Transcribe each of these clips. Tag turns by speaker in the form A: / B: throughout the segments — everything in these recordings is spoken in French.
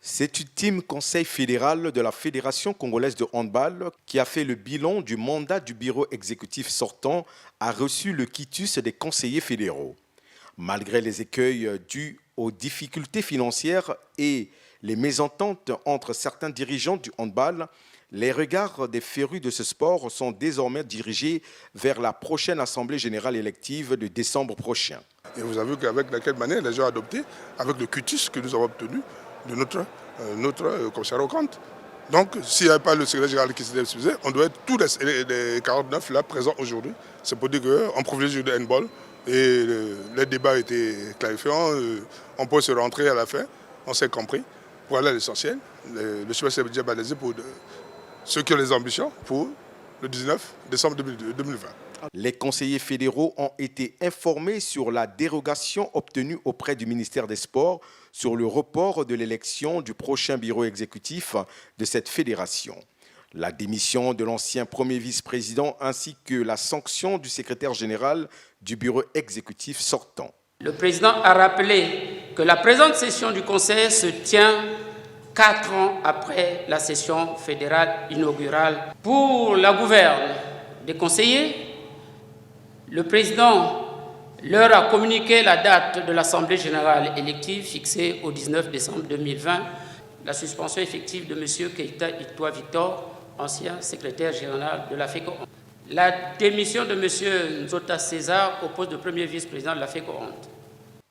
A: Cet ultime conseil fédéral de la Fédération congolaise de handball, qui a fait le bilan du mandat du bureau exécutif sortant, a reçu le quitus des conseillers fédéraux. Malgré les écueils dus aux difficultés financières et les mésententes entre certains dirigeants du handball, les regards des férus de ce sport sont désormais dirigés vers la prochaine Assemblée générale élective de décembre prochain.
B: Et vous avez vu qu'avec laquelle manière les gens ont adopté, avec le quitus que nous avons obtenu de notre commissaire aux comptes. Donc, s'il n'y avait pas le secrétaire général qui s'était excusé, on doit être tous les 49 là présents aujourd'hui. C'est pour dire qu'on privilégie le handball et le débat était clarifiant. On peut se rentrer à la fin, on s'est compris. Voilà l'essentiel. Le chemin s'est déjà balisé pour ceux qui ont les ambitions pour le 19 décembre 2020.
A: Les conseillers fédéraux ont été informés sur la dérogation obtenue auprès du ministère des Sports sur le report de l'élection du prochain bureau exécutif de cette fédération. La démission de l'ancien premier vice-président ainsi que la sanction du secrétaire général du bureau exécutif sortant.
C: Le président a rappelé que la présente session du Conseil se tient 4 ans après la session fédérale inaugurale. Pour la gouverne des conseillers, le président leur a communiqué la date de l'Assemblée générale élective fixée au 19 décembre 2020, la suspension effective de M. Keïta Itoa Victor, ancien secrétaire général de la FECO. La démission de M. Nzota César au poste de premier vice-président de la FECO.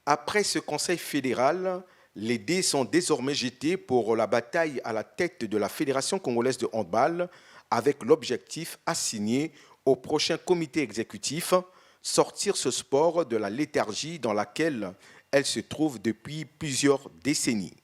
A: Après ce conseil fédéral, les dés sont désormais jetés pour la bataille à la tête de la Fédération congolaise de handball avec l'objectif assigné au prochain comité exécutif, sortir ce sport de la léthargie dans laquelle elle se trouve depuis plusieurs décennies.